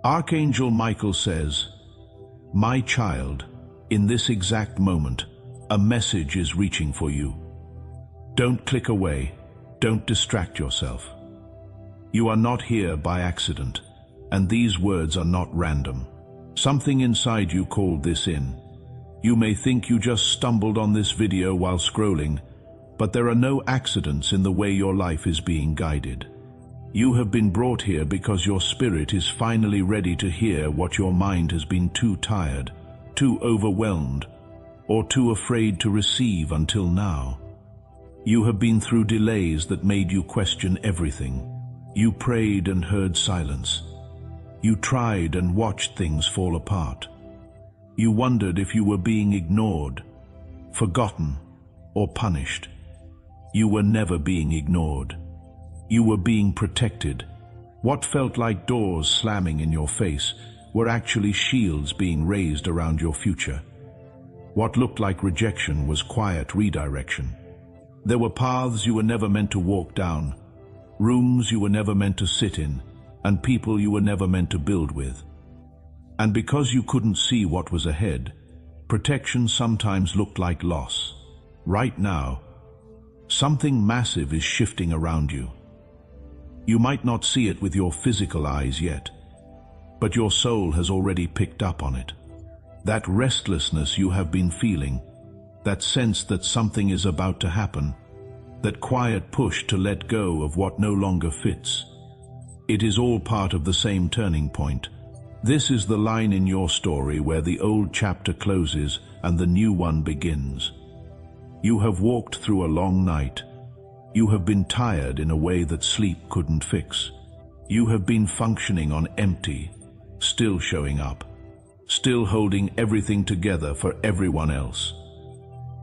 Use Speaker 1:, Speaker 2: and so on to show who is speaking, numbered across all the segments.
Speaker 1: Archangel Michael says, "My child, in this exact moment, a message is reaching for you. Don't click away. Don't distract yourself. You are not here by accident, and these words are not random. Something inside you called this in. You may think you just stumbled on this video while scrolling, but there are no accidents in the way your life is being guided. You have been brought here because your spirit is finally ready to hear what your mind has been too tired, too overwhelmed, or too afraid to receive until now. You have been through delays that made you question everything. You prayed and heard silence. You tried and watched things fall apart. You wondered if you were being ignored, forgotten, or punished. You were never being ignored. You were being protected. What felt like doors slamming in your face were actually shields being raised around your future. What looked like rejection was quiet redirection. There were paths you were never meant to walk down, rooms you were never meant to sit in, and people you were never meant to build with. And because you couldn't see what was ahead, protection sometimes looked like loss. Right now, something massive is shifting around you. You might not see it with your physical eyes yet, but your soul has already picked up on it. That restlessness you have been feeling, that sense that something is about to happen, that quiet push to let go of what no longer fits. It is all part of the same turning point. This is the line in your story where the old chapter closes and the new one begins. You have walked through a long night. You have been tired in a way that sleep couldn't fix. You have been functioning on empty, still showing up, still holding everything together for everyone else.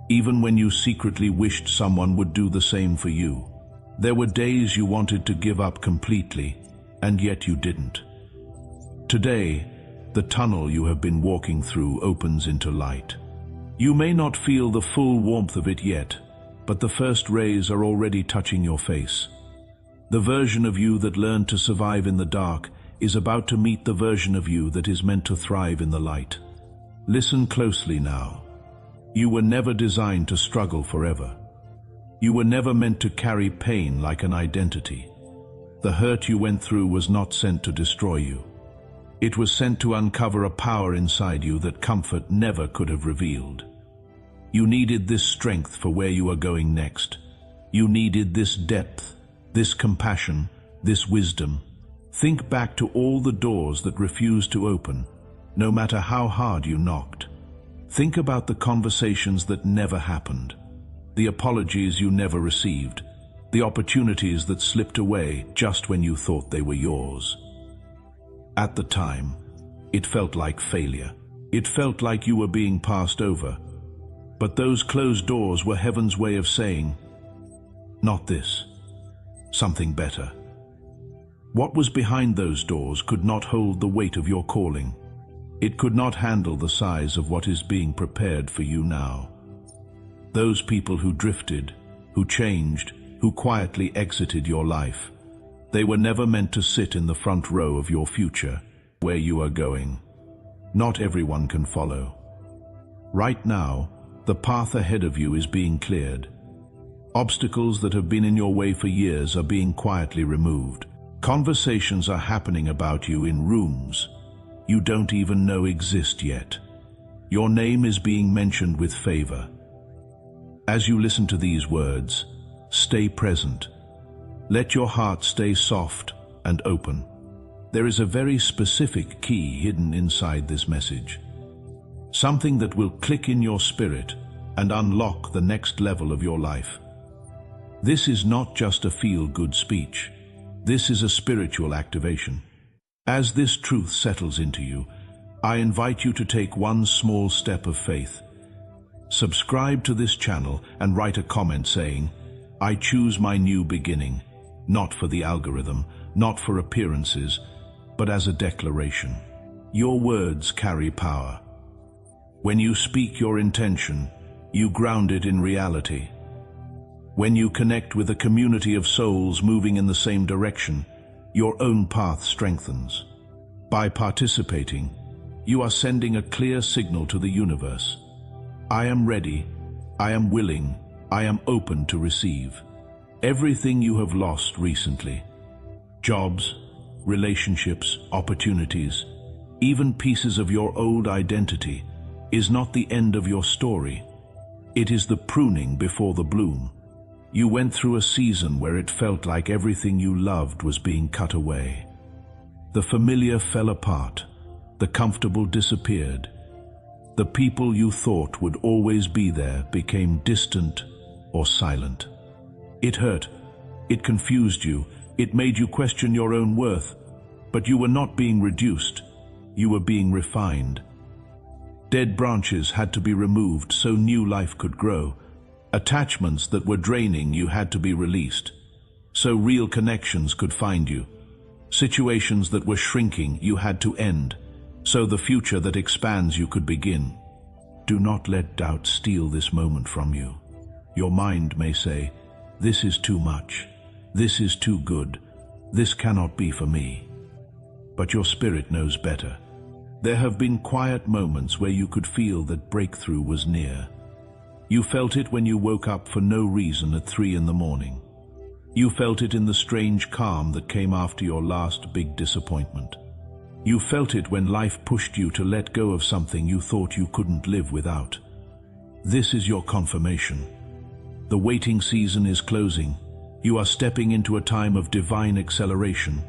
Speaker 1: Even when you secretly wished someone would do the same for you. There were days you wanted to give up completely, and yet you didn't. Today, the tunnel you have been walking through opens into light. You may not feel the full warmth of it yet, but the first rays are already touching your face. The version of you that learned to survive in the dark is about to meet the version of you that is meant to thrive in the light. Listen closely now. You were never designed to struggle forever. You were never meant to carry pain like an identity. The hurt you went through was not sent to destroy you. It was sent to uncover a power inside you that comfort never could have revealed. You needed this strength for where you are going next. You needed this depth, this compassion, this wisdom. Think back to all the doors that refused to open, no matter how hard you knocked. Think about the conversations that never happened, the apologies you never received, the opportunities that slipped away just when you thought they were yours. At the time, it felt like failure. It felt like you were being passed over. But those closed doors were heaven's way of saying, not this, something better. What was behind those doors could not hold the weight of your calling. It could not handle the size of what is being prepared for you now. Those people who drifted, who changed, who quietly exited your life, they were never meant to sit in the front row of your future, where you are going. Not everyone can follow. Right now, the path ahead of you is being cleared. Obstacles that have been in your way for years are being quietly removed. Conversations are happening about you in rooms you don't even know exist yet. Your name is being mentioned with favor. As you listen to these words, stay present. Let your heart stay soft and open. There is a very specific key hidden inside this message. Something that will click in your spirit and unlock the next level of your life. This is not just a feel-good speech. This is a spiritual activation. As this truth settles into you, I invite you to take one small step of faith. Subscribe to this channel and write a comment saying, "I choose my new beginning," not for the algorithm, not for appearances, but as a declaration. Your words carry power. When you speak your intention, you ground it in reality. When you connect with a community of souls moving in the same direction, your own path strengthens. By participating, you are sending a clear signal to the universe. I am ready, I am willing, I am open to receive. Everything you have lost recently, jobs, relationships, opportunities, even pieces of your old identity, is not the end of your story. It is the pruning before the bloom. You went through a season where it felt like everything you loved was being cut away. The familiar fell apart, the comfortable disappeared. The people you thought would always be there became distant or silent. It hurt, it confused you, it made you question your own worth, but you were not being reduced, you were being refined. Dead branches had to be removed so new life could grow. Attachments that were draining you had to be released, so real connections could find you. Situations that were shrinking you had to end, so the future that expands you could begin. Do not let doubt steal this moment from you. Your mind may say, "This is too much. This is too good. This cannot be for me." But your spirit knows better. There have been quiet moments where you could feel that breakthrough was near. You felt it when you woke up for no reason at 3 in the morning. You felt it in the strange calm that came after your last big disappointment. You felt it when life pushed you to let go of something you thought you couldn't live without. This is your confirmation. The waiting season is closing. You are stepping into a time of divine acceleration.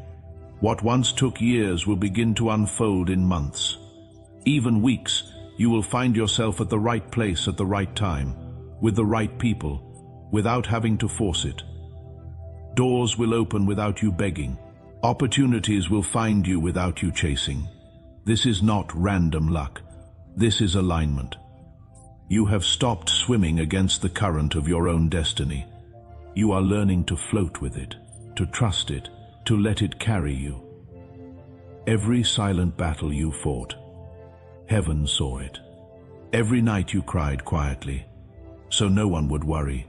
Speaker 1: What once took years will begin to unfold in months. Even weeks, you will find yourself at the right place at the right time, with the right people, without having to force it. Doors will open without you begging. Opportunities will find you without you chasing. This is not random luck. This is alignment. You have stopped swimming against the current of your own destiny. You are learning to float with it, to trust it, to let it carry you. Every silent battle you fought, heaven saw it. Every night you cried quietly, so no one would worry.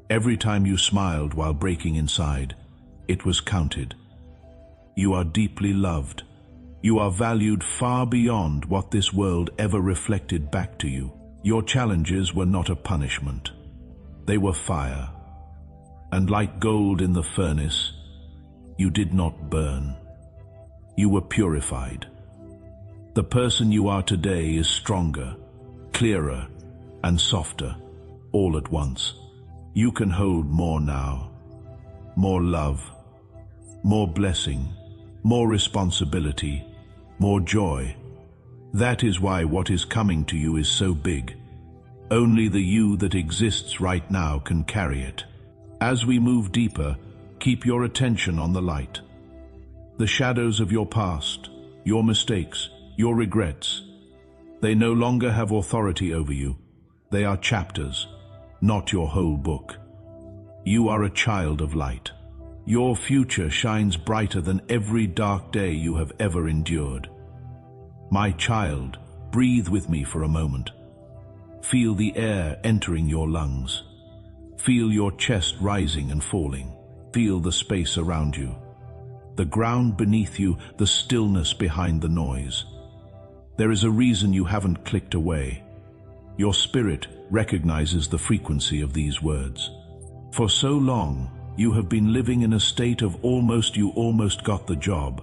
Speaker 1: Every time you smiled while breaking inside, it was counted. You are deeply loved. You are valued far beyond what this world ever reflected back to you. Your challenges were not a punishment. They were fire. And like gold in the furnace, you did not burn. You were purified. The person you are today is stronger, clearer, and softer, all at once. You can hold more now. More love, more blessing, more responsibility, more joy. That is why what is coming to you is so big. Only the you that exists right now can carry it. As we move deeper, keep your attention on the light. The shadows of your past, your mistakes, your regrets, they no longer have authority over you. They are chapters, not your whole book. You are a child of light. Your future shines brighter than every dark day you have ever endured. My child, breathe with me for a moment. Feel the air entering your lungs. Feel your chest rising and falling. Feel the space around you, the ground beneath you, the stillness behind the noise. There is a reason you haven't clicked away. Your spirit recognizes the frequency of these words. For so long, you have been living in a state of almost. You almost got the job.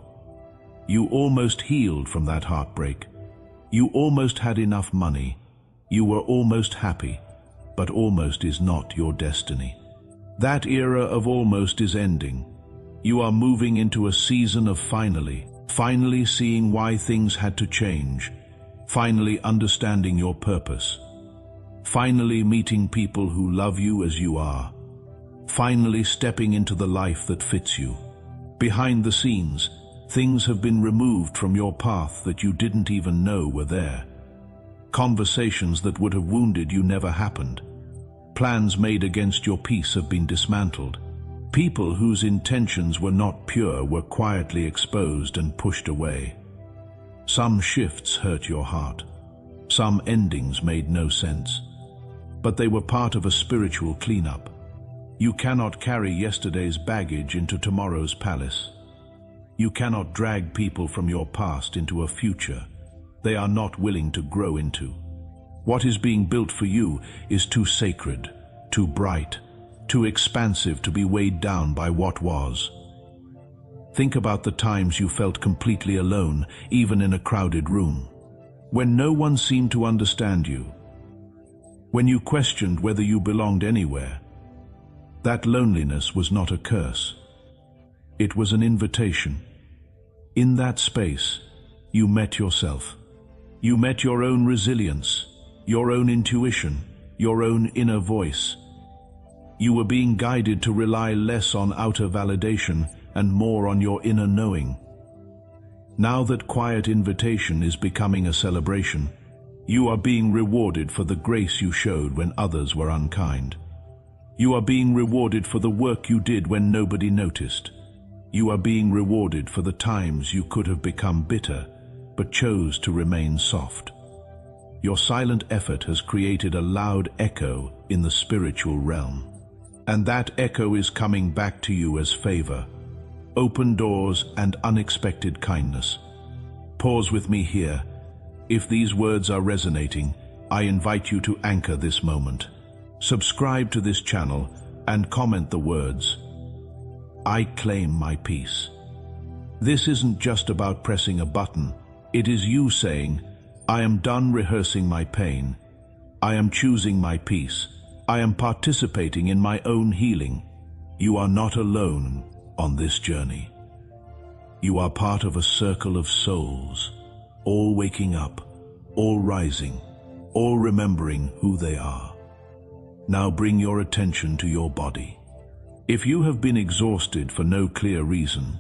Speaker 1: You almost healed from that heartbreak. You almost had enough money. You were almost happy, but almost is not your destiny. That era of almost is ending. You are moving into a season of finally seeing why things had to change, finally understanding your purpose, finally meeting people who love you as you are, finally stepping into the life that fits you. Behind the scenes, things have been removed from your path that you didn't even know were there. Conversations that would have wounded you never happened. Plans made against your peace have been dismantled. People whose intentions were not pure were quietly exposed and pushed away. Some shifts hurt your heart. Some endings made no sense. But they were part of a spiritual cleanup. You cannot carry yesterday's baggage into tomorrow's palace. You cannot drag people from your past into a future they are not willing to grow into. What is being built for you is too sacred, too bright, too expansive to be weighed down by what was. Think about the times you felt completely alone, even in a crowded room, when no one seemed to understand you, when you questioned whether you belonged anywhere. That loneliness was not a curse. It was an invitation. In that space, you met yourself. You met your own resilience, your own intuition, your own inner voice. You were being guided to rely less on outer validation and more on your inner knowing. Now that quiet invitation is becoming a celebration, you are being rewarded for the grace you showed when others were unkind. You are being rewarded for the work you did when nobody noticed. You are being rewarded for the times you could have become bitter, but chose to remain soft. Your silent effort has created a loud echo in the spiritual realm. And that echo is coming back to you as favor, open doors and unexpected kindness. Pause with me here. If these words are resonating, I invite you to anchor this moment. Subscribe to this channel and comment the words, "I claim my peace." This isn't just about pressing a button. It is you saying, "I am done rehearsing my pain. I am choosing my peace. I am participating in my own healing." You are not alone on this journey. You are part of a circle of souls, all waking up, all rising, all remembering who they are. Now bring your attention to your body. If you have been exhausted for no clear reason,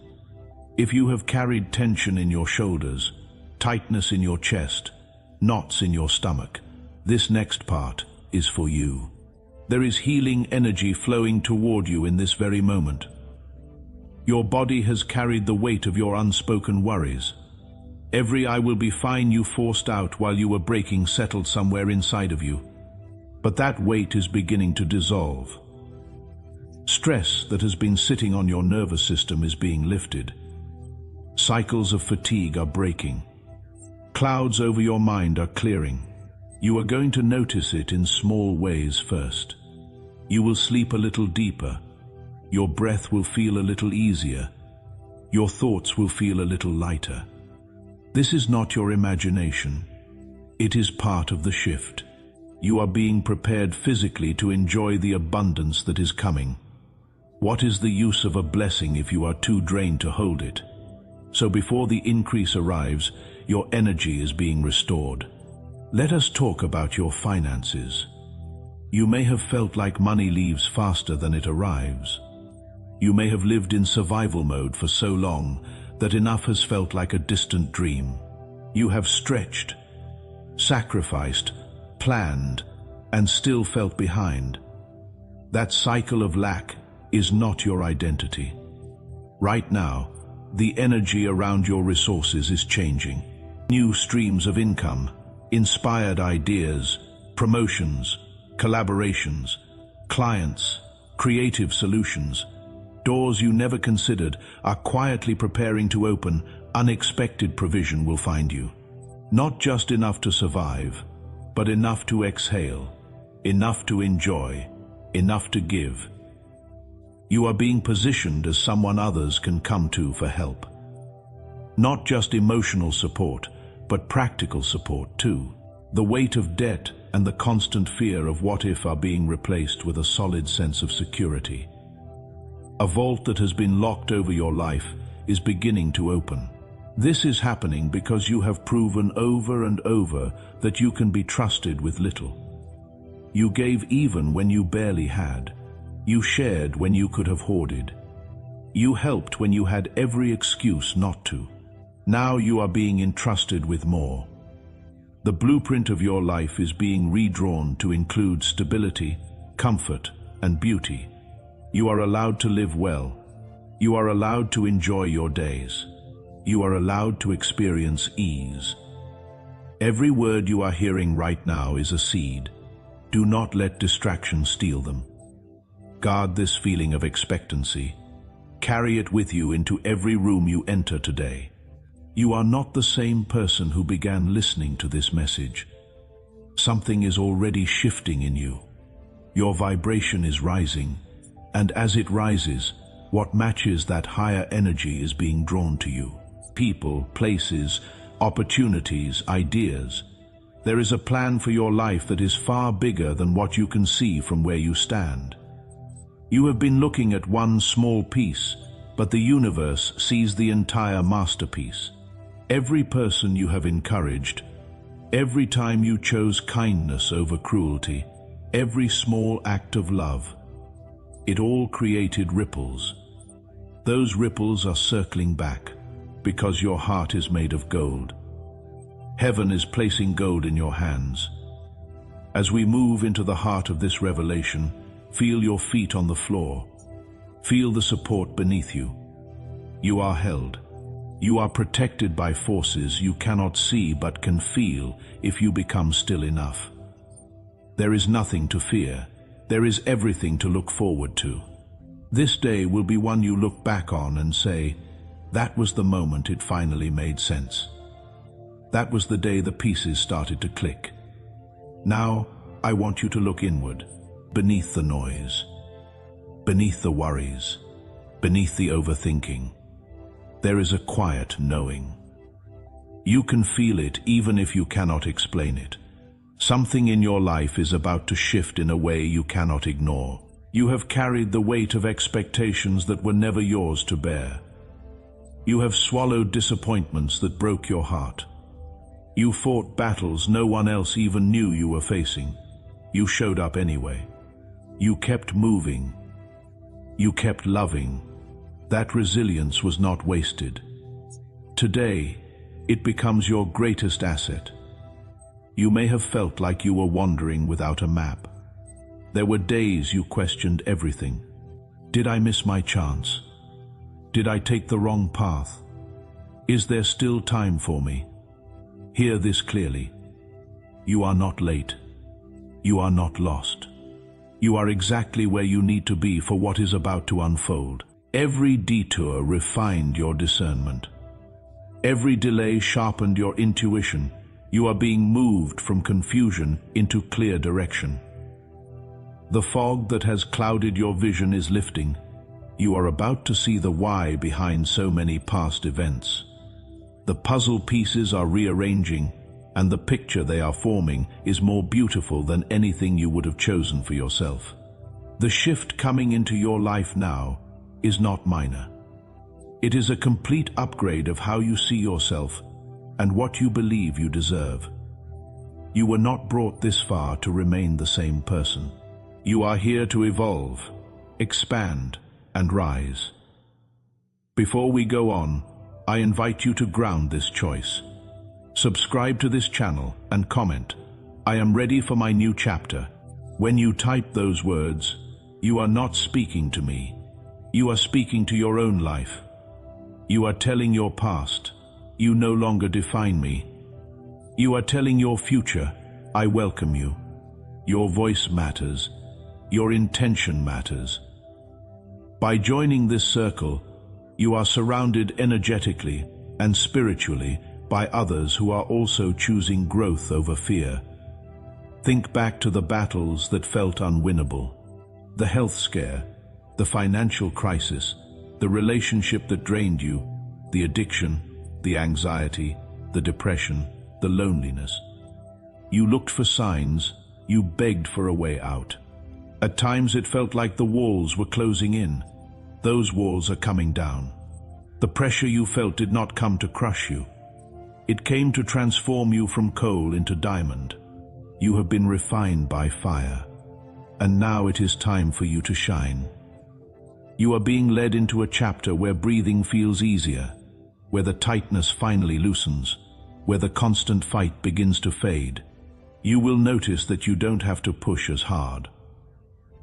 Speaker 1: if you have carried tension in your shoulders, tightness in your chest, knots in your stomach, this next part is for you. There is healing energy flowing toward you in this very moment. Your body has carried the weight of your unspoken worries. Every "I will be fine" you forced out while you were breaking settled somewhere inside of you. But that weight is beginning to dissolve. Stress that has been sitting on your nervous system is being lifted. Cycles of fatigue are breaking. Clouds over your mind are clearing. You are going to notice it in small ways first. You will sleep a little deeper. Your breath will feel a little easier. Your thoughts will feel a little lighter. This is not your imagination. It is part of the shift. You are being prepared physically to enjoy the abundance that is coming. What is the use of a blessing if you are too drained to hold it? So before the increase arrives, your energy is being restored. Let us talk about your finances. You may have felt like money leaves faster than it arrives. You may have lived in survival mode for so long that enough has felt like a distant dream. You have stretched, sacrificed, planned, and still felt behind. That cycle of lack is not your identity. Right now, the energy around your resources is changing. New streams of income, inspired ideas, promotions, collaborations, clients, creative solutions, doors you never considered are quietly preparing to open. Unexpected provision will find you. Not just enough to survive, but enough to exhale, enough to enjoy, enough to give. You are being positioned as someone others can come to for help. Not just emotional support, but practical support too. The weight of debt and the constant fear of what if are being replaced with a solid sense of security. A vault that has been locked over your life is beginning to open. This is happening because you have proven over and over that you can be trusted with little. You gave even when you barely had. You shared when you could have hoarded. You helped when you had every excuse not to. Now you are being entrusted with more. The blueprint of your life is being redrawn to include stability, comfort, and beauty. You are allowed to live well. You are allowed to enjoy your days. You are allowed to experience ease. Every word you are hearing right now is a seed. Do not let distraction steal them. Guard this feeling of expectancy. Carry it with you into every room you enter today. You are not the same person who began listening to this message. Something is already shifting in you. Your vibration is rising, and as it rises, what matches that higher energy is being drawn to you. People, places, opportunities, ideas. There is a plan for your life that is far bigger than what you can see from where you stand. You have been looking at one small piece, but the universe sees the entire masterpiece. Every person you have encouraged, every time you chose kindness over cruelty, every small act of love, it all created ripples. Those ripples are circling back, because your heart is made of gold. Heaven is placing gold in your hands. As we move into the heart of this revelation, feel your feet on the floor. Feel the support beneath you. You are held. You are protected by forces you cannot see but can feel if you become still enough. There is nothing to fear. There is everything to look forward to. This day will be one you look back on and say, that was the moment it finally made sense. That was the day the pieces started to click. Now, I want you to look inward, beneath the noise, beneath the worries, beneath the overthinking. There is a quiet knowing. You can feel it even if you cannot explain it. Something in your life is about to shift in a way you cannot ignore. You have carried the weight of expectations that were never yours to bear. You have swallowed disappointments that broke your heart. You fought battles no one else even knew you were facing. You showed up anyway. You kept moving. You kept loving. That resilience was not wasted. Today, it becomes your greatest asset. You may have felt like you were wandering without a map. There were days you questioned everything. Did I miss my chance? Did I take the wrong path? Is there still time for me? Hear this clearly. You are not late. You are not lost. You are exactly where you need to be for what is about to unfold. Every detour refined your discernment. Every delay sharpened your intuition. You are being moved from confusion into clear direction. The fog that has clouded your vision is lifting. You are about to see the why behind so many past events. The puzzle pieces are rearranging, and the picture they are forming is more beautiful than anything you would have chosen for yourself. The shift coming into your life now is not minor. It is a complete upgrade of how you see yourself and what you believe you deserve. You were not brought this far to remain the same person. You are here to evolve, expand, and rise. Before we go on, I invite you to ground this choice. Subscribe to this channel and comment, "I am ready for my new chapter." When you type those words, you are not speaking to me. You are speaking to your own life. You are telling your past, "You no longer define me." You are telling your future, "I welcome you." Your voice matters. Your intention matters. By joining this circle, you are surrounded energetically and spiritually by others who are also choosing growth over fear. Think back to the battles that felt unwinnable. The health scare, the financial crisis, the relationship that drained you, the addiction, the anxiety, the depression, the loneliness. You looked for signs, you begged for a way out. At times it felt like the walls were closing in. Those walls are coming down. The pressure you felt did not come to crush you. It came to transform you from coal into diamond. You have been refined by fire, and now it is time for you to shine. You are being led into a chapter where breathing feels easier, where the tightness finally loosens, where the constant fight begins to fade. You will notice that you don't have to push as hard.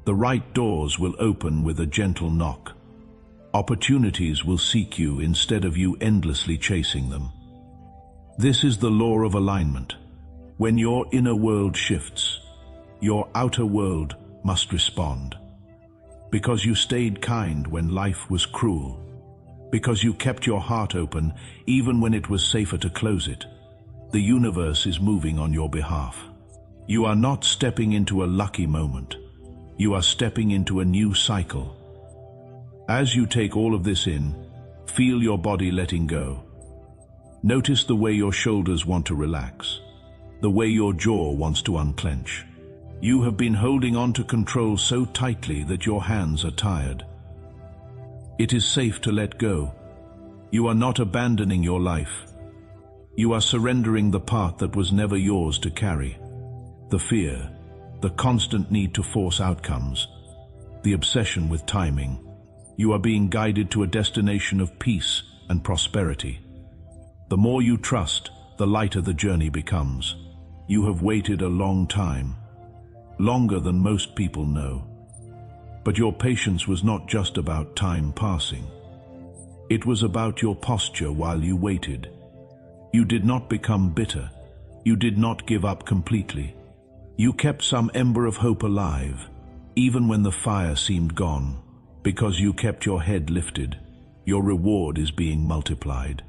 Speaker 1: The right doors will open with a gentle knock. Opportunities will seek you instead of you endlessly chasing them. This is the law of alignment. When your inner world shifts, your outer world must respond. because you stayed kind when life was cruel, because you kept your heart open even when it was safer to close it. The universe is moving on your behalf. You are not stepping into a lucky moment. You are stepping into a new cycle. As you take all of this in, feel your body letting go. Notice the way your shoulders want to relax, the way your jaw wants to unclench. You have been holding on to control so tightly that your hands are tired. It is safe to let go. You are not abandoning your life. You are surrendering the part that was never yours to carry. The fear, the constant need to force outcomes, the obsession with timing. You are being guided to a destination of peace and prosperity. The more you trust, the lighter the journey becomes. You have waited a long time, longer than most people know. But your patience was not just about time passing. It was about your posture while you waited. You did not become bitter. You did not give up completely. You kept some ember of hope alive, even when the fire seemed gone, because you kept your head lifted. Your reward is being multiplied.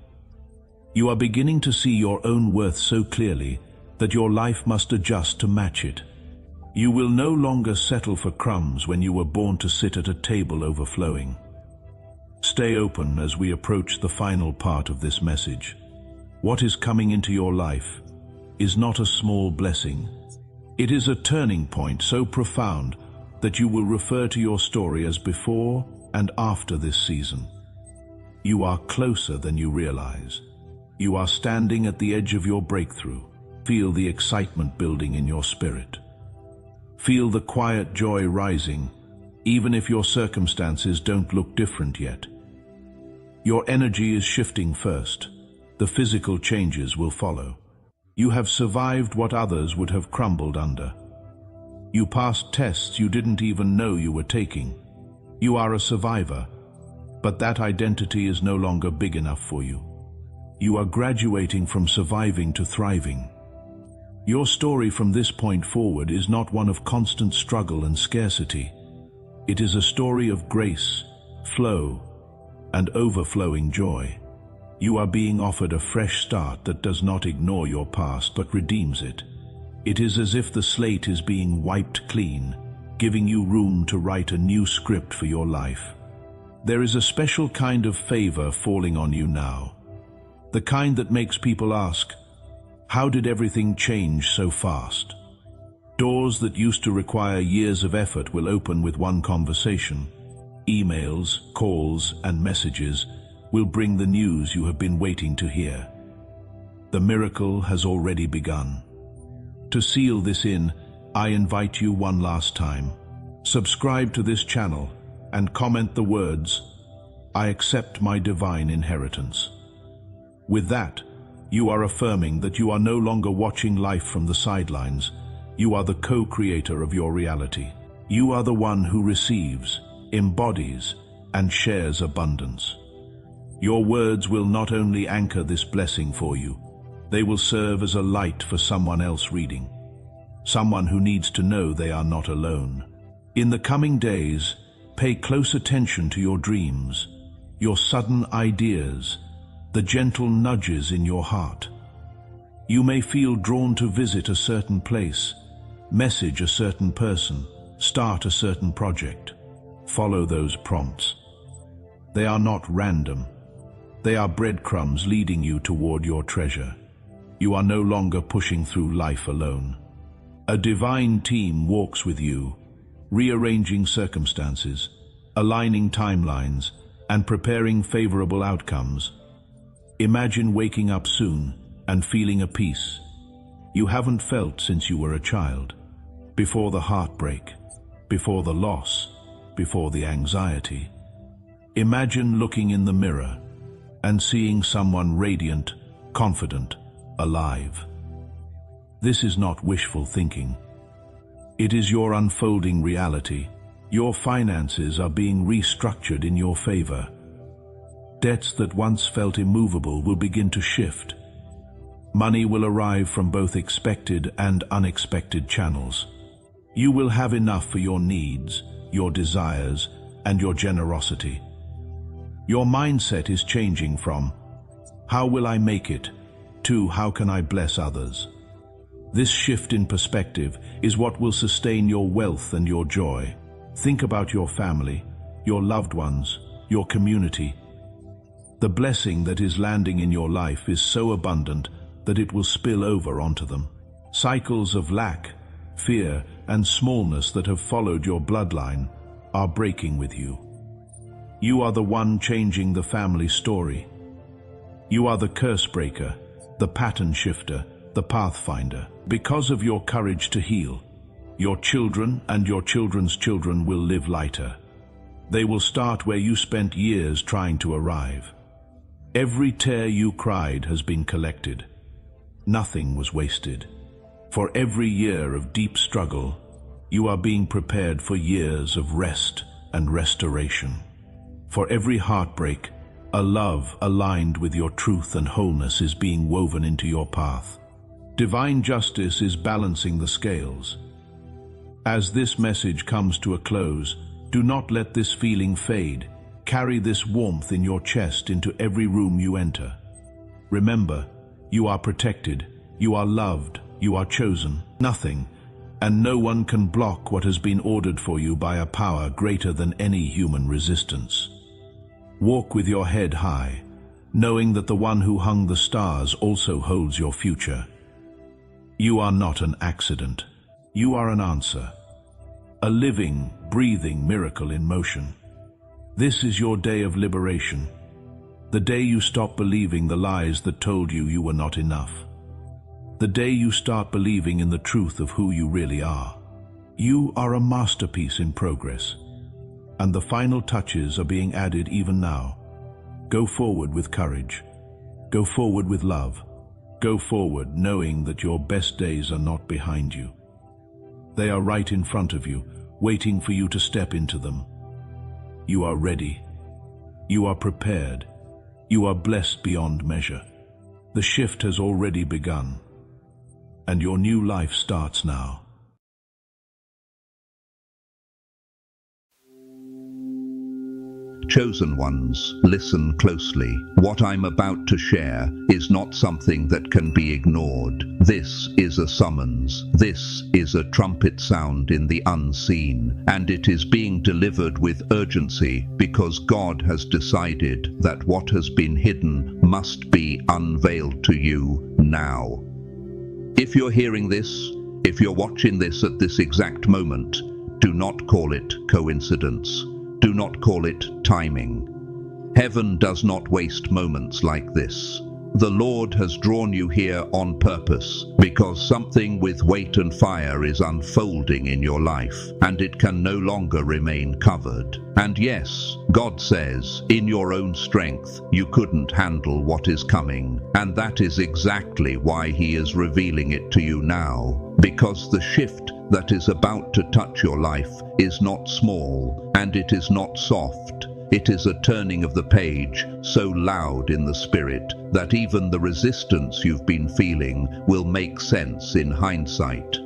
Speaker 1: You are beginning to see your own worth so clearly that your life must adjust to match it. You will no longer settle for crumbs when you were born to sit at a table overflowing. Stay open as we approach the final part of this message. What is coming into your life is not a small blessing. It is a turning point so profound that you will refer to your story as before and after this season. You are closer than you realize. You are standing at the edge of your breakthrough. Feel the excitement building in your spirit. Feel the quiet joy rising, even if your circumstances don't look different yet. Your energy is shifting first. The physical changes will follow. You have survived what others would have crumbled under. You passed tests you didn't even know you were taking. You are a survivor, but that identity is no longer big enough for you. You are graduating from surviving to thriving. Your story from this point forward is not one of constant struggle and scarcity. It is a story of grace, flow, and overflowing joy. You are being offered a fresh start that does not ignore your past but redeems it. It is as if the slate is being wiped clean, giving you room to write a new script for your life. There is a special kind of favor falling on you now. The kind that makes people ask, how did everything change so fast? Doors that used to require years of effort will open with one conversation. Emails, calls, and messages will bring the news you have been waiting to hear. The miracle has already begun. To seal this in, I invite you one last time. Subscribe to this channel and comment the words, "I accept my divine inheritance." With that, you are affirming that you are no longer watching life from the sidelines. You are the co-creator of your reality. You are the one who receives, embodies, and shares abundance. Your words will not only anchor this blessing for you, they will serve as a light for someone else reading, someone who needs to know they are not alone. In the coming days, pay close attention to your dreams, your sudden ideas, the gentle nudges in your heart. You may feel drawn to visit a certain place, message a certain person, start a certain project. Follow those prompts. They are not random. They are breadcrumbs leading you toward your treasure. You are no longer pushing through life alone. A divine team walks with you, rearranging circumstances, aligning timelines, and preparing favorable outcomes. Imagine waking up soon and feeling a peace you haven't felt since you were a child, before the heartbreak, before the loss, before the anxiety. Imagine looking in the mirror and seeing someone radiant, confident, alive. This is not wishful thinking. It is your unfolding reality. Your finances are being restructured in your favor. Debts that once felt immovable will begin to shift. Money will arrive from both expected and unexpected channels. You will have enough for your needs, your desires, and your generosity. Your mindset is changing from, "How will I make it?" to "How can I bless others?" This shift in perspective is what will sustain your wealth and your joy. Think about your family, your loved ones, your community. The blessing that is landing in your life is so abundant that it will spill over onto them. Cycles of lack, fear, and smallness that have followed your bloodline are breaking with you. You are the one changing the family story. You are the curse breaker, the pattern shifter, the pathfinder. Because of your courage to heal, your children and your children's children will live lighter. They will start where you spent years trying to arrive. Every tear you cried has been collected. Nothing was wasted. For every year of deep struggle, you are being prepared for years of rest and restoration. For every heartbreak, a love aligned with your truth and wholeness is being woven into your path. Divine justice is balancing the scales. As this message comes to a close, do not let this feeling fade. Carry this warmth in your chest into every room you enter. Remember, you are protected, you are loved, you are chosen. Nothing and no one can block what has been ordered for you by a power greater than any human resistance. Walk with your head high, knowing that the one who hung the stars also holds your future. You are not an accident. You are an answer. A living, breathing miracle in motion. This is your day of liberation. The day you stop believing the lies that told you you were not enough. The day you start believing in the truth of who you really are. You are a masterpiece in progress, and the final touches are being added even now. Go forward with courage. Go forward with love. Go forward knowing that your best days are not behind you. They are right in front of you, waiting for you to step into them. You are ready. You are prepared. You are blessed beyond measure. The shift has already begun, and your new life starts now.
Speaker 2: Chosen ones, listen closely. What I'm about to share is not something that can be ignored. This is a summons. This is a trumpet sound in the unseen, and it is being delivered with urgency because God has decided that what has been hidden must be unveiled to you now. If you're hearing this, if you're watching this at this exact moment, do not call it coincidence. Do not call it timing. Heaven does not waste moments like this. The Lord has drawn you here on purpose because something with weight and fire is unfolding in your life, and it can no longer remain covered. And yes, God says, in your own strength, you couldn't handle what is coming, and that is exactly why He is revealing it to you now, because the shift that is about to touch your life is not small, and it is not soft. It is a turning of the page so loud in the spirit that even the resistance you've been feeling will make sense in hindsight.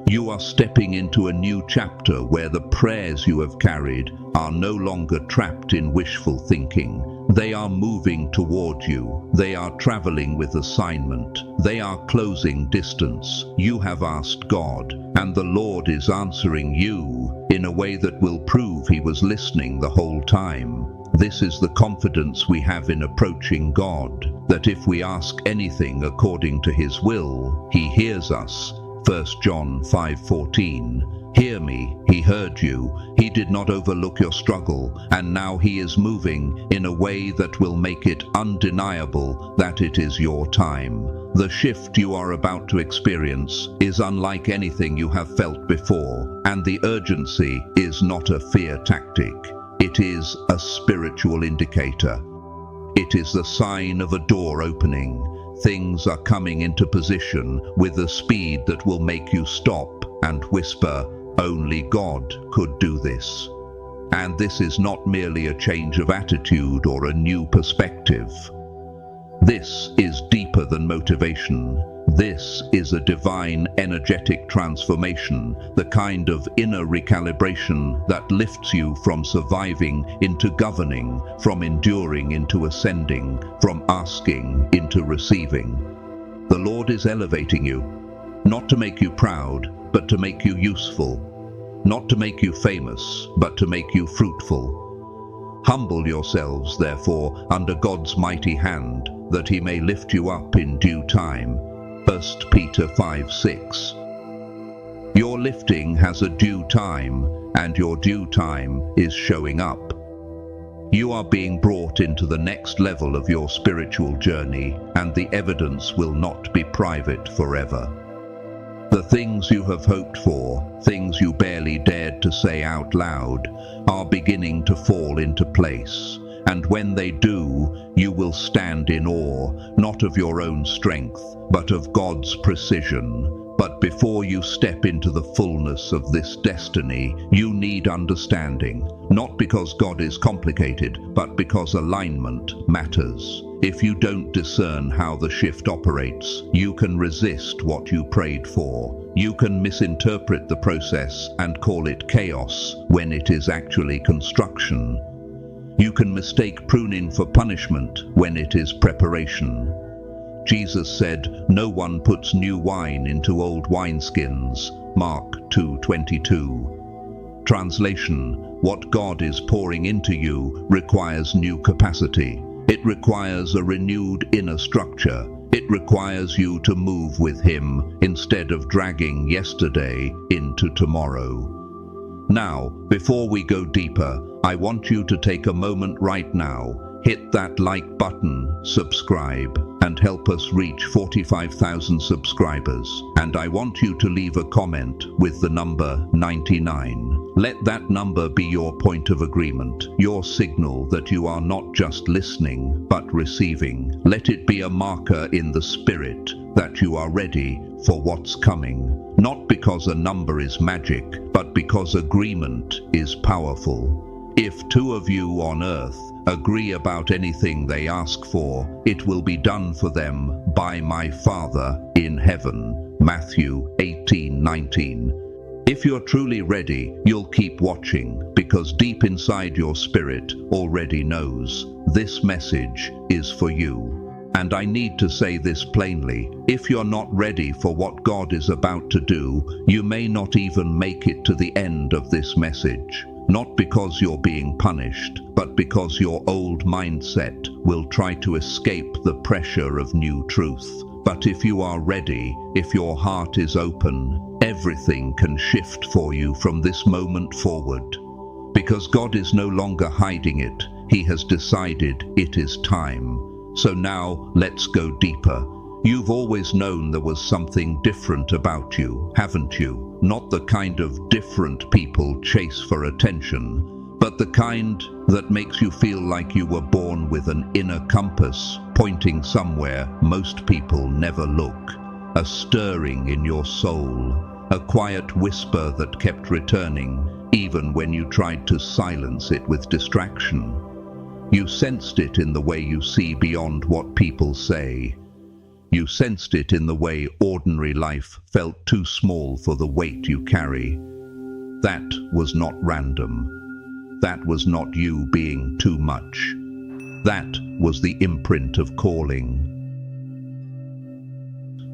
Speaker 2: You are stepping into a new chapter where the prayers you have carried are no longer trapped in wishful thinking. They are moving toward you. They are traveling with assignment. They are closing distance. You have asked God, and the Lord is answering you in a way that will prove He was listening the whole time. This is the confidence we have in approaching God, that if we ask anything according to His will, He hears us. 1 John 5:14. Hear me, He heard you. He did not overlook your struggle, and now He is moving in a way that will make it undeniable that it is your time. The shift you are about to experience is unlike anything you have felt before, and the urgency is not a fear tactic. It is a spiritual indicator. It is the sign of a door opening. Things are coming into position with a speed that will make you stop and whisper, only God could do this. And this is not merely a change of attitude or a new perspective. This is deeper than motivation. This is a divine energetic transformation, the kind of inner recalibration that lifts you from surviving into governing, from enduring into ascending, from asking into receiving. The Lord is elevating you, not to make you proud, but to make you useful, not to make you famous, but to make you fruitful. Humble yourselves, therefore, under God's mighty hand, that he may lift you up in due time. 1 Peter 5:6. Your lifting has a due time, and your due time is showing up. You are being brought into the next level of your spiritual journey, and the evidence will not be private forever. The things you have hoped for, things you barely dared to say out loud, are beginning to fall into place. And when they do, you will stand in awe, not of your own strength, but of God's precision. But before you step into the fullness of this destiny, you need understanding, not because God is complicated, but because alignment matters. If you don't discern how the shift operates, you can resist what you prayed for. You can misinterpret the process and call it chaos when it is actually construction. You can mistake pruning for punishment when it is preparation. Jesus said, "No one puts new wine into old wineskins." Mark 2:22. Translation: what God is pouring into you requires new capacity. It requires a renewed inner structure. It requires you to move with him instead of dragging yesterday into tomorrow. Now, before we go deeper, I want you to take a moment right now, hit that like button, subscribe, and help us reach 45,000 subscribers. And I want you to leave a comment with the number 99. Let that number be your point of agreement, your signal that you are not just listening, but receiving. Let it be a marker in the spirit that you are ready for what's coming. Not because a number is magic, but because agreement is powerful. If two of you on earth agree about anything they ask for, it will be done for them by my Father in heaven. Matthew 18:19. If you're truly ready, you'll keep watching, because deep inside your spirit already knows this message is for you. And I need to say this plainly: if you're not ready for what God is about to do, you may not even make it to the end of this message. Not because you're being punished, but because your old mindset will try to escape the pressure of new truth. But if you are ready, if your heart is open, everything can shift for you from this moment forward. Because God is no longer hiding it, he has decided it is time. So now, let's go deeper. You've always known there was something different about you, haven't you? Not the kind of different people chase for attention, but the kind that makes you feel like you were born with an inner compass pointing somewhere most people never look. A stirring in your soul, a quiet whisper that kept returning, even when you tried to silence it with distraction. You sensed it in the way you see beyond what people say. You sensed it in the way ordinary life felt too small for the weight you carry. That was not random. That was not you being too much. That was the imprint of calling.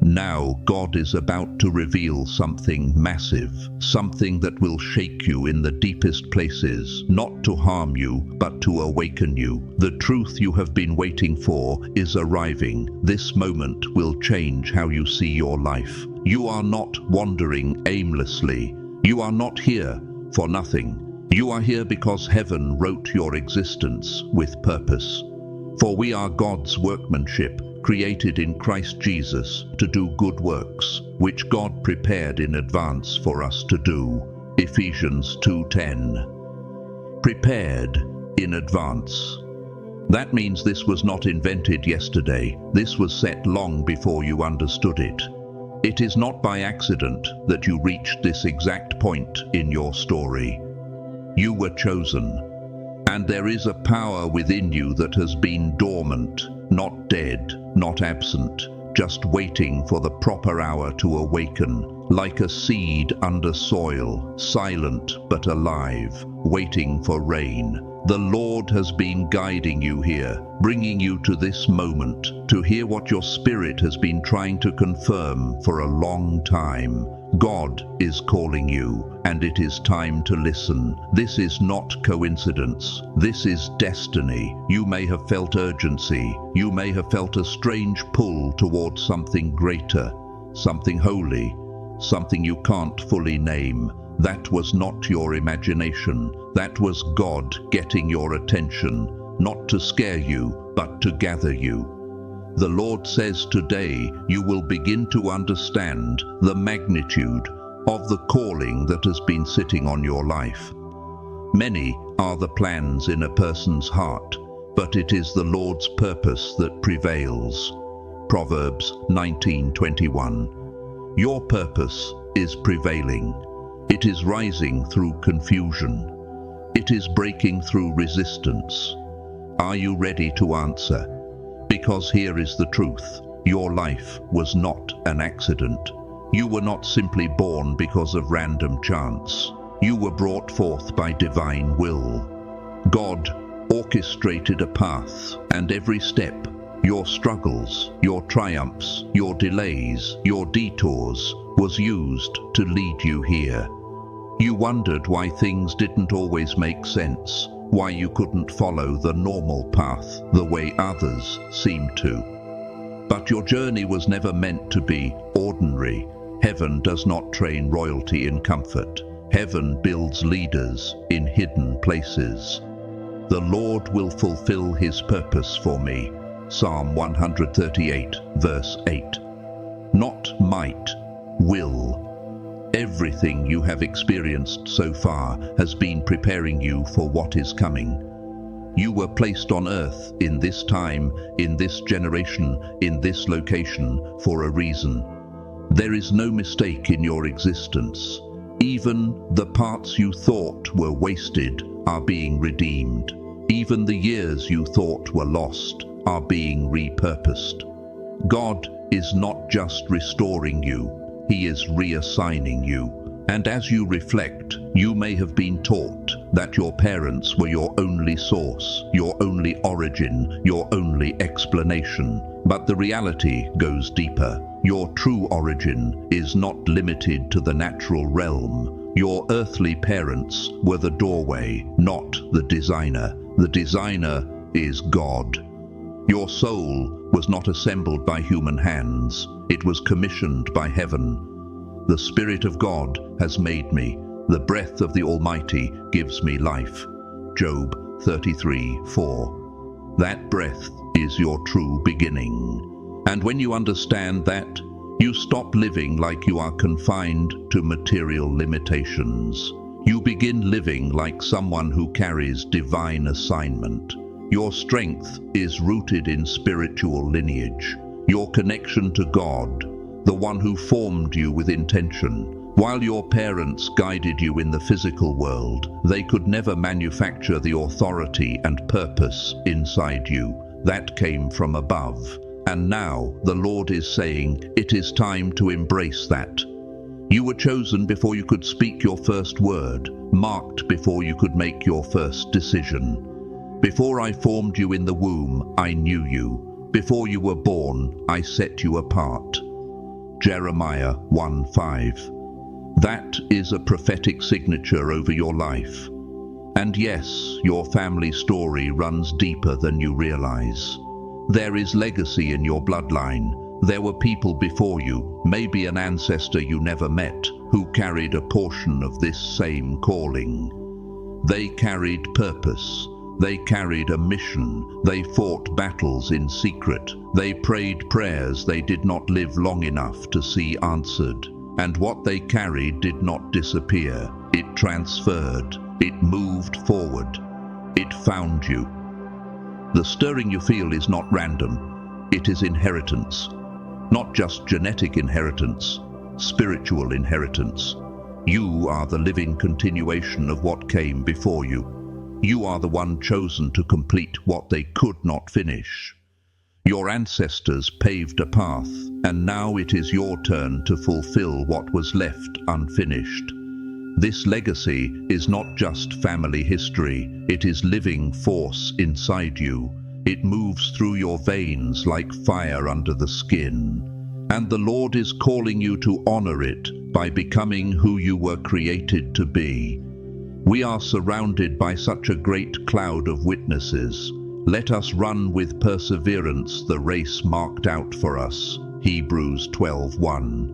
Speaker 2: Now God is about to reveal something massive, something that will shake you in the deepest places, not to harm you, but to awaken you. The truth you have been waiting for is arriving. This moment will change how you see your life. You are not wandering aimlessly. You are not here for nothing. You are here because heaven wrote your existence with purpose. For we are God's workmanship, created in Christ Jesus to do good works, which God prepared in advance for us to do. Ephesians 2:10. Prepared in advance. That means this was not invented yesterday. This was set long before you understood it. It is not by accident that you reached this exact point in your story. You were chosen, and there is a power within you that has been dormant, not dead, not absent, just waiting for the proper hour to awaken, like a seed under soil, silent but alive, waiting for rain. The Lord has been guiding you here, bringing you to this moment, to hear what your spirit has been trying to confirm for a long time. God is calling you, and it is time to listen. This is not coincidence. This is destiny. You may have felt urgency. You may have felt a strange pull towards something greater, something holy, something you can't fully name. That was not your imagination. That was God getting your attention, not to scare you, but to gather you. The Lord says today you will begin to understand the magnitude of the calling that has been sitting on your life. Many are the plans in a person's heart, but it is the Lord's purpose that prevails. Proverbs 19:21. Your purpose is prevailing. It is rising through confusion. It is breaking through resistance. Are you ready to answer? Because here is the truth. Your life was not an accident. You were not simply born because of random chance. You were brought forth by divine will. God orchestrated a path, and every step, your struggles, your triumphs, your delays, your detours, was used to lead you here. You wondered why things didn't always make sense, why you couldn't follow the normal path the way others seemed to. But your journey was never meant to be ordinary. Heaven does not train royalty in comfort. Heaven builds leaders in hidden places. The Lord will fulfill his purpose for me. Psalm 138, verse 8. Not might, will. Everything you have experienced so far has been preparing you for what is coming. You were placed on earth in this time, in this generation, in this location for a reason. There is no mistake in your existence. Even the parts you thought were wasted are being redeemed. Even the years you thought were lost are being repurposed. God is not just restoring you, he is reassigning you. And as you reflect, you may have been taught that your parents were your only source, your only origin, your only explanation. But the reality goes deeper. Your true origin is not limited to the natural realm. Your earthly parents were the doorway, not the designer. The designer is God. Your soul was not assembled by human hands. It was commissioned by heaven. The Spirit of God has made me. The breath of the Almighty gives me life. Job 33:4. That breath is your true beginning. And when you understand that, you stop living like you are confined to material limitations. You begin living like someone who carries divine assignment. Your strength is rooted in spiritual lineage. Your connection to God, the one who formed you with intention. While your parents guided you in the physical world, they could never manufacture the authority and purpose inside you. That came from above. And now the Lord is saying, it is time to embrace that. You were chosen before you could speak your first word, marked before you could make your first decision. Before I formed you in the womb, I knew you. Before you were born, I set you apart. Jeremiah 1:5. That is a prophetic signature over your life. And yes, your family story runs deeper than you realize. There is legacy in your bloodline. There were people before you, maybe an ancestor you never met, who carried a portion of this same calling. They carried purpose. They carried a mission. They fought battles in secret. They prayed prayers they did not live long enough to see answered. And what they carried did not disappear. It transferred. It moved forward. It found you. The stirring you feel is not random. It is inheritance. Not just genetic inheritance, spiritual inheritance. You are the living continuation of what came before you. You are the one chosen to complete what they could not finish. Your ancestors paved a path, and now it is your turn to fulfill what was left unfinished. This legacy is not just family history, it is living force inside you. It moves through your veins like fire under the skin. And the Lord is calling you to honor it by becoming who you were created to be. We are surrounded by such a great cloud of witnesses. Let us run with perseverance the race marked out for us. Hebrews 12:1.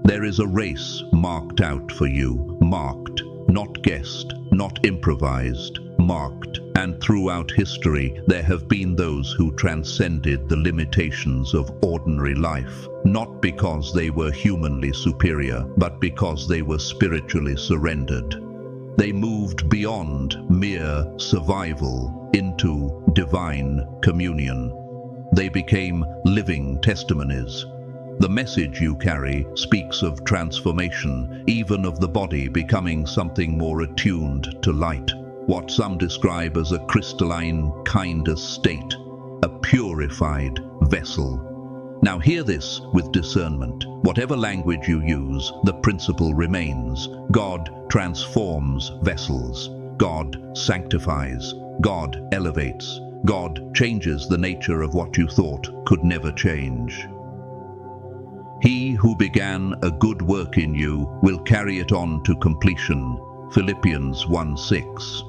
Speaker 2: There is a race marked out for you, marked, not guessed, not improvised, marked. And throughout history, there have been those who transcended the limitations of ordinary life, not because they were humanly superior, but because they were spiritually surrendered. They moved beyond mere survival into divine communion. They became living testimonies. The message you carry speaks of transformation, even of the body becoming something more attuned to light. What some describe as a crystalline, kinder state, a purified vessel. Now hear this with discernment. Whatever language you use, the principle remains. God transforms vessels. God sanctifies. God elevates. God changes the nature of what you thought could never change. He who began a good work in you will carry it on to completion. Philippians 1:6.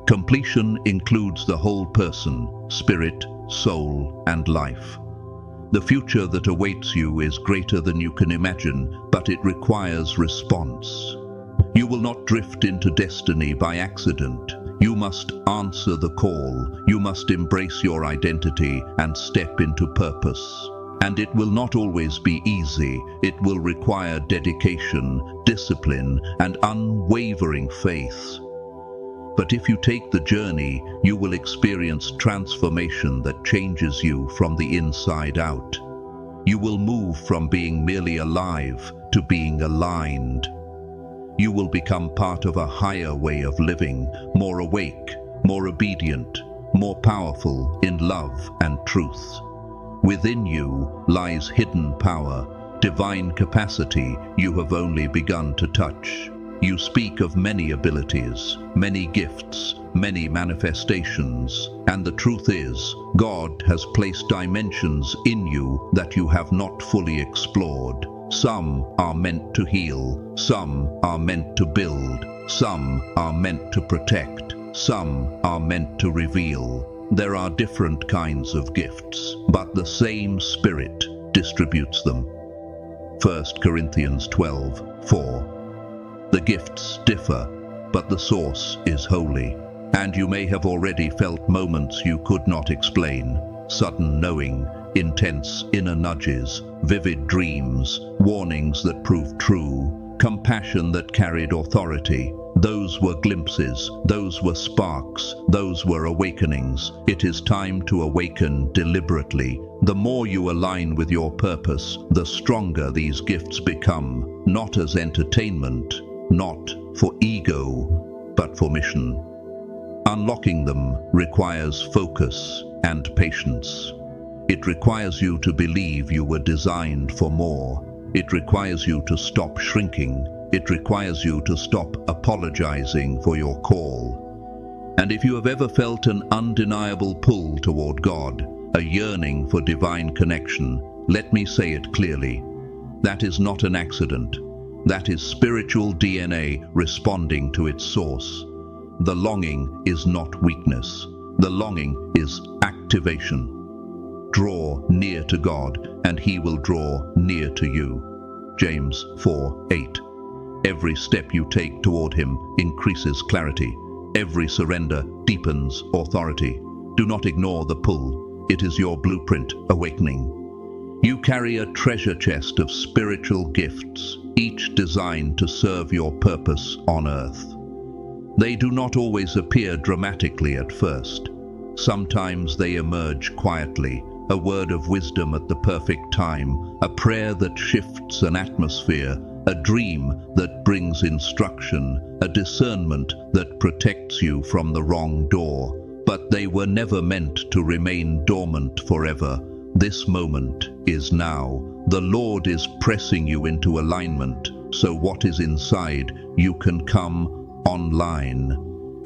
Speaker 2: Completion includes the whole person, spirit, soul, and life. The future that awaits you is greater than you can imagine, but it requires response. You will not drift into destiny by accident. You must answer the call. You must embrace your identity and step into purpose. And it will not always be easy. It will require dedication, discipline, and unwavering faith. But if you take the journey, you will experience transformation that changes you from the inside out. You will move from being merely alive to being aligned. You will become part of a higher way of living, more awake, more obedient, more powerful in love and truth. Within you lies hidden power, divine capacity you have only begun to touch. You speak of many abilities, many gifts, many manifestations, and the truth is, God has placed dimensions in you that you have not fully explored. Some are meant to heal, some are meant to build, some are meant to protect, some are meant to reveal. There are different kinds of gifts, but the same Spirit distributes them. 1 Corinthians 12:4. The gifts differ, but the source is holy. And you may have already felt moments you could not explain, sudden knowing, intense inner nudges, vivid dreams, warnings that proved true, compassion that carried authority. Those were glimpses, those were sparks, those were awakenings. It is time to awaken deliberately. The more you align with your purpose, the stronger these gifts become, not as entertainment, not for ego, but for mission. Unlocking them requires focus and patience. It requires you to believe you were designed for more. It requires you to stop shrinking. It requires you to stop apologizing for your call. And if you have ever felt an undeniable pull toward God, a yearning for divine connection, let me say it clearly. That is not an accident. That is spiritual DNA responding to its source. The longing is not weakness. The longing is activation. Draw near to God, and He will draw near to you. James 4:8. Every step you take toward Him increases clarity. Every surrender deepens authority. Do not ignore the pull. It is your blueprint awakening. You carry a treasure chest of spiritual gifts, each designed to serve your purpose on earth. They do not always appear dramatically at first. Sometimes they emerge quietly, a word of wisdom at the perfect time, a prayer that shifts an atmosphere, a dream that brings instruction, a discernment that protects you from the wrong door. but they were never meant to remain dormant forever. This moment is now. The Lord is pressing you into alignment, so what is inside you can come online.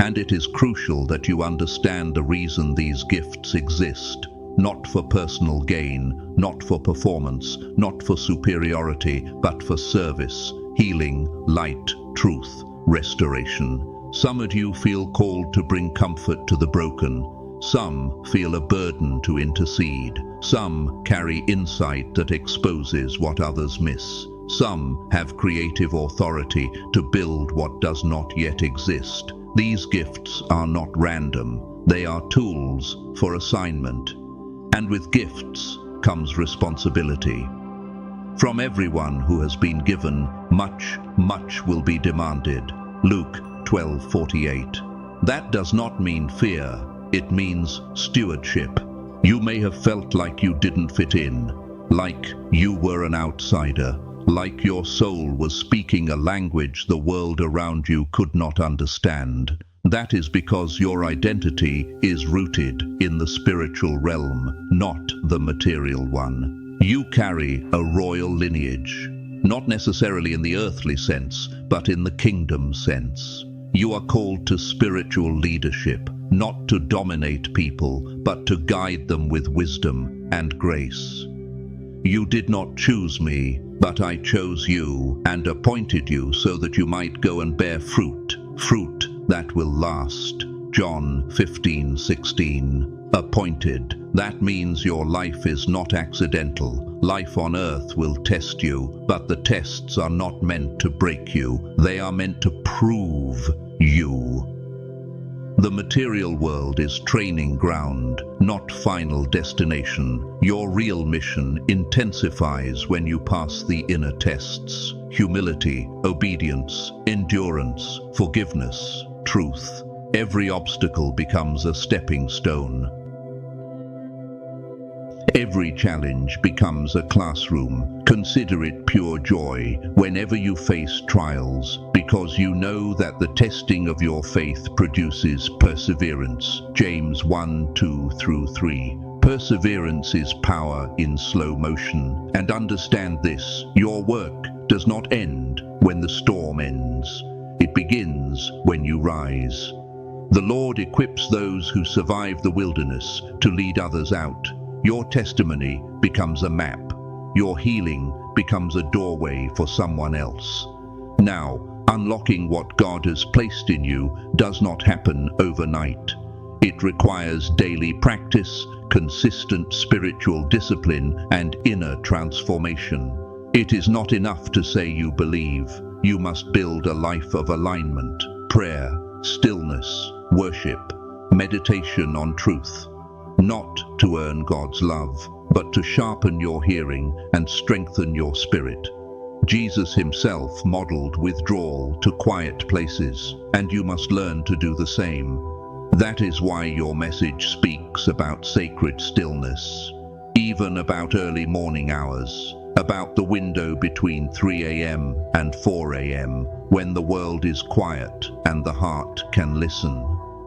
Speaker 2: And it is crucial that you understand the reason these gifts exist. Not for personal gain, not for performance, not for superiority, but for service, healing, light, truth, restoration. Some of you feel called to bring comfort to the broken. Some feel a burden to intercede. Some carry insight that exposes what others miss. Some have creative authority to build what does not yet exist. These gifts are not random. They are tools for assignment. And with gifts comes responsibility. From everyone who has been given, much will be demanded. Luke 12:48. That does not mean fear. It means stewardship. You may have felt like you didn't fit in, like you were an outsider, like your soul was speaking a language the world around you could not understand. That is because your identity is rooted in the spiritual realm, not the material one. You carry a royal lineage, not necessarily in the earthly sense, but in the kingdom sense. You are called to spiritual leadership, not to dominate people, but to guide them with wisdom and grace. You did not choose me, but I chose you and appointed you so that you might go and bear fruit that will last. John 15:16. Appointed. That means your life is not accidental. Life on earth will test you, but the tests are not meant to break you. They are meant to prove you. The material world is training ground, not final destination. Your real mission intensifies when you pass the inner tests. Humility, obedience, endurance, forgiveness, truth. Every obstacle becomes a stepping stone. Every challenge becomes a classroom. Consider it pure joy whenever you face trials, because you know that the testing of your faith produces perseverance. James 1:2-3. Perseverance is power in slow motion. And understand this, your work does not end when the storm ends. It begins when you rise. The Lord equips those who survive the wilderness to lead others out. Your testimony becomes a map. Your healing becomes a doorway for someone else. Now, unlocking what God has placed in you does not happen overnight. It requires daily practice, consistent spiritual discipline, and inner transformation. It is not enough to say you believe. You must build a life of alignment, prayer, stillness, worship, meditation on truth. Not to earn God's love, but to sharpen your hearing and strengthen your spirit. Jesus himself modeled withdrawal to quiet places, and you must learn to do the same. That is why your message speaks about sacred stillness, even about early morning hours, about the window between 3 a.m. and 4 a.m., when the world is quiet and the heart can listen.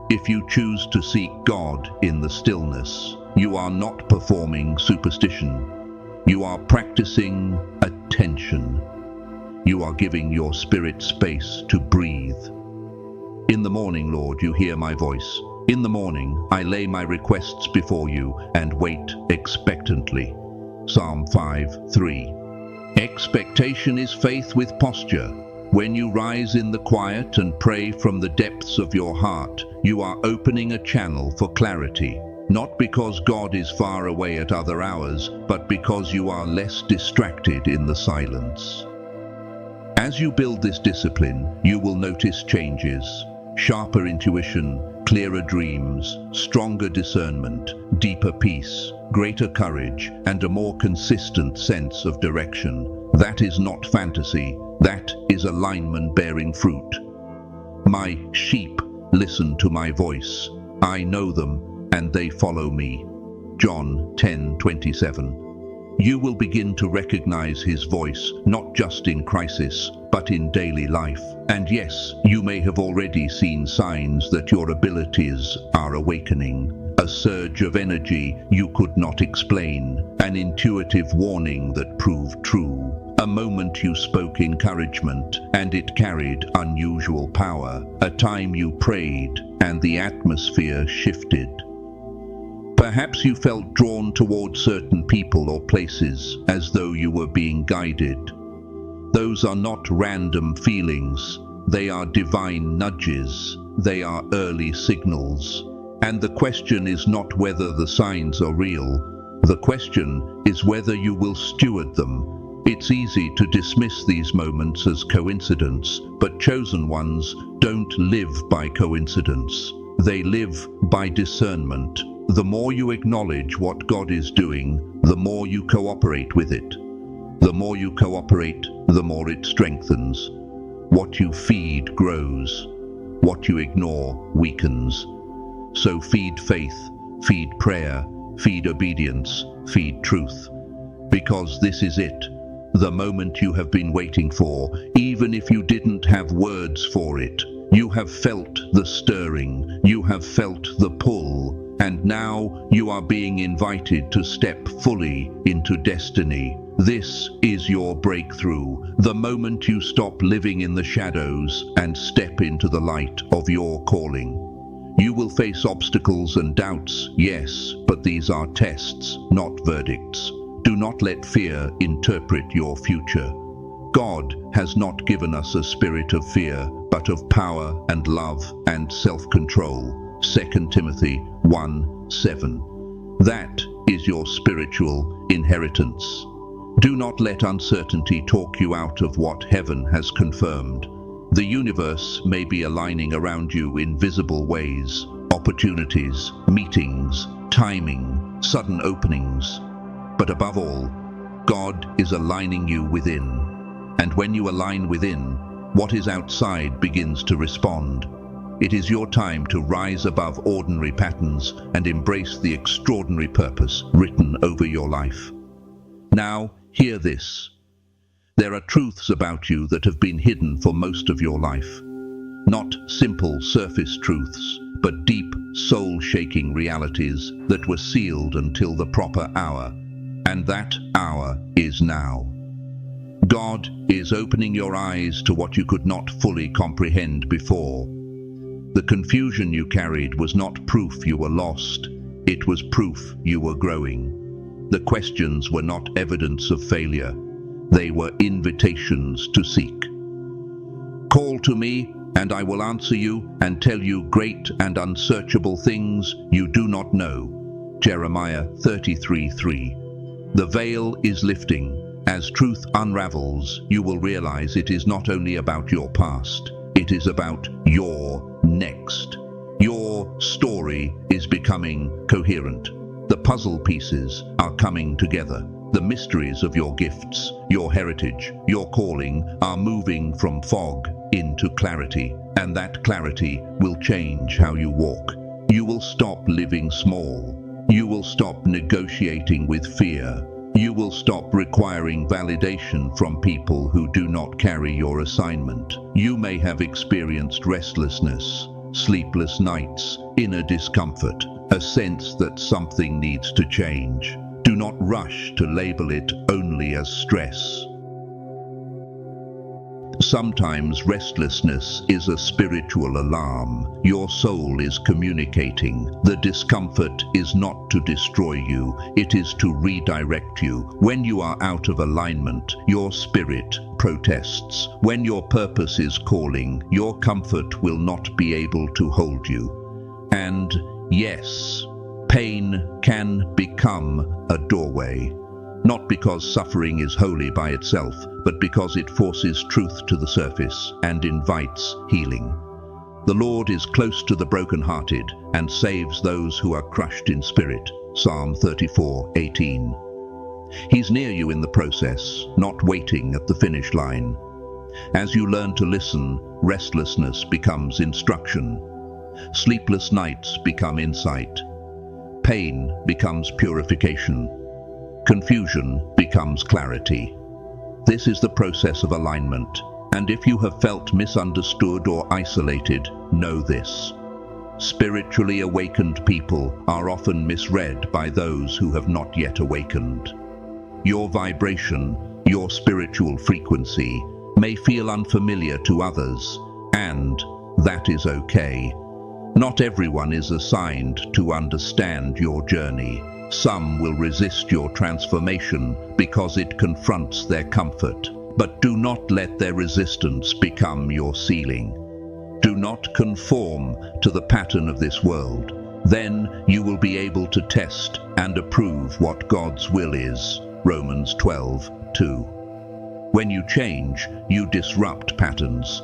Speaker 2: If you choose to seek God in the stillness, you are not performing superstition. You are practicing attention. You are giving your spirit space to breathe. In the morning, Lord, you hear my voice. In the morning, I lay my requests before you and wait expectantly. Psalm 5:3. Expectation is faith with posture. When you rise in the quiet and pray from the depths of your heart, you are opening a channel for clarity. Not because God is far away at other hours, but because you are less distracted in the silence. As you build this discipline, you will notice changes. Sharper intuition, clearer dreams, stronger discernment, deeper peace, greater courage, and a more consistent sense of direction. That is not fantasy. That is alignment bearing fruit. My sheep listen to my voice. I know them, and they follow me. John 10:27. You will begin to recognize his voice, not just in crisis, but in daily life. And yes, you may have already seen signs that your abilities are awakening. A surge of energy you could not explain, an intuitive warning that proved true, a moment you spoke encouragement and it carried unusual power, a time you prayed and the atmosphere shifted. Perhaps you felt drawn towards certain people or places as though you were being guided. Those are not random feelings, they are divine nudges, they are early signals. And the question is not whether the signs are real, the question is whether you will steward them. It's easy to dismiss these moments as coincidence, but chosen ones don't live by coincidence. They live by discernment. The more you acknowledge what God is doing, the more you cooperate with it. The more you cooperate, the more it strengthens. What you feed grows. What you ignore weakens. So feed faith, feed prayer, feed obedience, feed truth. Because this is it, the moment you have been waiting for, even if you didn't have words for it. You have felt the stirring, you have felt the pull, and now you are being invited to step fully into destiny. This is your breakthrough, the moment you stop living in the shadows and step into the light of your calling. You will face obstacles and doubts, yes, but these are tests, not verdicts. Do not let fear interpret your future. God has not given us a spirit of fear, but of power and love and self-control. 2 Timothy 1:7. That is your spiritual inheritance. Do not let uncertainty talk you out of what heaven has confirmed. The universe may be aligning around you in visible ways, opportunities, meetings, timing, sudden openings. But above all, God is aligning you within. And when you align within, what is outside begins to respond. It is your time to rise above ordinary patterns and embrace the extraordinary purpose written over your life. Now, hear this. There are truths about you that have been hidden for most of your life. Not simple surface truths, but deep, soul-shaking realities that were sealed until the proper hour. And that hour is now. God is opening your eyes to what you could not fully comprehend before. The confusion you carried was not proof you were lost. It was proof you were growing. The questions were not evidence of failure. They were invitations to seek. Call to me, and I will answer you and tell you great and unsearchable things you do not know. Jeremiah 33:3. The veil is lifting. As truth unravels, you will realize it is not only about your past, it is about your next. Your story is becoming coherent. The puzzle pieces are coming together. The mysteries of your gifts, your heritage, your calling are moving from fog into clarity, and that clarity will change how you walk. You will stop living small. You will stop negotiating with fear. You will stop requiring validation from people who do not carry your assignment. You may have experienced restlessness, sleepless nights, inner discomfort, a sense that something needs to change. Do not rush to label it only as stress. Sometimes restlessness is a spiritual alarm. Your soul is communicating. The discomfort is not to destroy you, it is to redirect you. When you are out of alignment, your spirit protests. When your purpose is calling, your comfort will not be able to hold you. And yes, pain can become a doorway. Not because suffering is holy by itself, but because it forces truth to the surface and invites healing. The Lord is close to the brokenhearted and saves those who are crushed in spirit. Psalm 34:18. He's near you in the process, not waiting at the finish line. As you learn to listen, restlessness becomes instruction. Sleepless nights become insight. Pain becomes purification. Confusion becomes clarity. This is the process of alignment, And if you have felt misunderstood or isolated, know this. Spiritually awakened people are often misread by those who have not yet awakened. Your vibration, your spiritual frequency, may feel unfamiliar to others, and that is okay. Not everyone is assigned to understand your journey. Some will resist your transformation because it confronts their comfort. But do not let their resistance become your ceiling. Do not conform to the pattern of this world. Then you will be able to test and approve what God's will is. Romans 12:2. When you change, you disrupt patterns.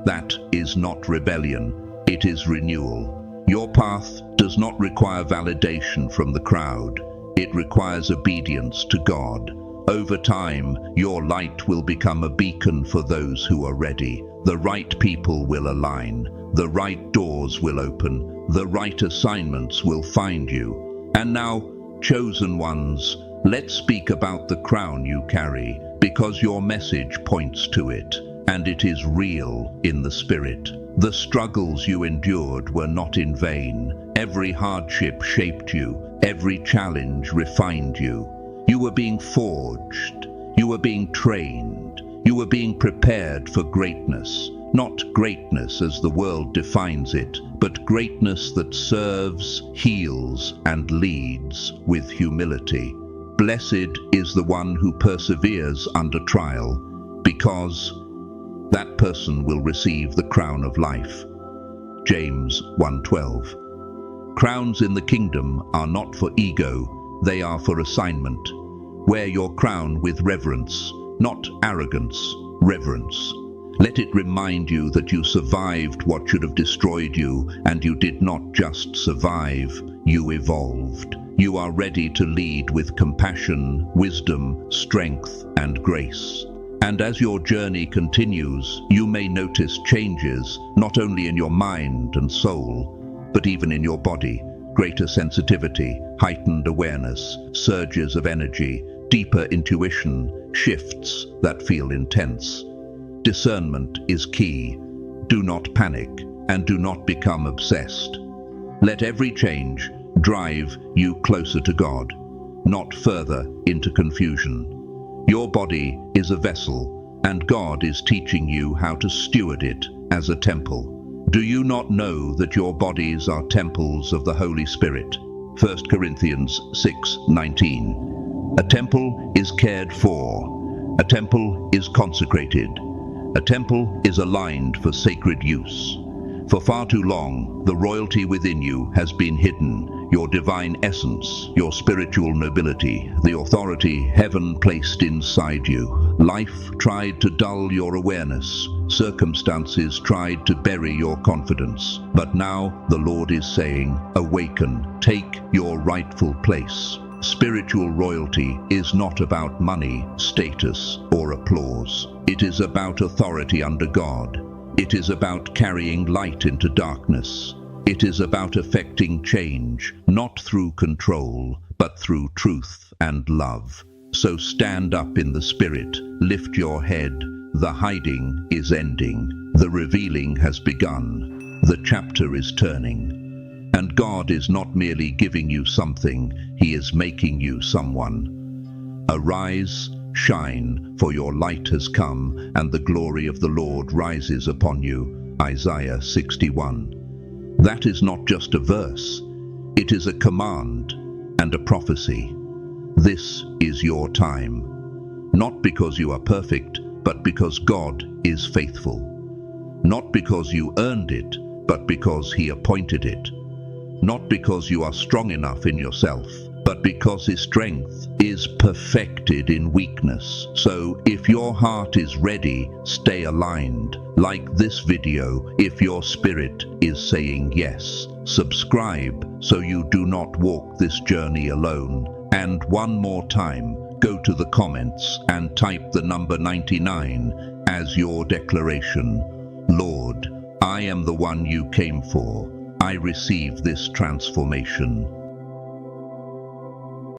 Speaker 2: That is not rebellion, it is renewal. Your path does not require validation from the crowd. It requires obedience to God. Over time, your light will become a beacon for those who are ready. The right people will align. The right doors will open. The right assignments will find you. And now, chosen ones, let's speak about the crown you carry, because your message points to it, and it is real in the spirit. The struggles you endured were not in vain. Every hardship shaped you. Every challenge refined you. You were being forged, you were being trained, you were being prepared for greatness. Not greatness as the world defines it, but greatness that serves, heals, and leads with humility. Blessed is the one who perseveres under trial, because that person will receive the crown of life. James 1:12. Crowns in the kingdom are not for ego, they are for assignment. Wear your crown with reverence, not arrogance, reverence. Let it remind you that you survived what should have destroyed you, and you did not just survive, you evolved. You are ready to lead with compassion, wisdom, strength, and grace. And as your journey continues, you may notice changes, not only in your mind and soul, but even in your body. Greater sensitivity, heightened awareness, surges of energy, deeper intuition, shifts that feel intense. Discernment is key. Do not panic and do not become obsessed. Let every change drive you closer to God, not further into confusion. Your body is a vessel, and God is teaching you how to steward it as a temple. Do you not know that your bodies are temples of the Holy Spirit? 1 Corinthians 6:19. A temple is cared for. A temple is consecrated. A temple is aligned for sacred use. For far too long, the royalty within you has been hidden. Your divine essence, your spiritual nobility, the authority heaven placed inside you. Life tried to dull your awareness. Circumstances tried to bury your confidence. But now the Lord is saying, awaken, take your rightful place. Spiritual royalty is not about money, status, or applause. It is about authority under God. It is about carrying light into darkness. It is about effecting change, not through control, but through truth and love. So stand up in the Spirit, lift your head. The hiding is ending. The revealing has begun. The chapter is turning. And God is not merely giving you something, He is making you someone. Arise, shine, for your light has come, and the glory of the Lord rises upon you. Isaiah 61. That is not just a verse, it is a command and a prophecy. This is your time. Not because you are perfect, but because God is faithful. Not because you earned it, but because He appointed it. Not because you are strong enough in yourself, but because His strength is perfected in weakness. So if your heart is ready, stay aligned. Like this video, if your spirit is saying yes. Subscribe so you do not walk this journey alone. And one more time, go to the comments and type the number 99 as your declaration. Lord, I am the one you came for. I receive this transformation.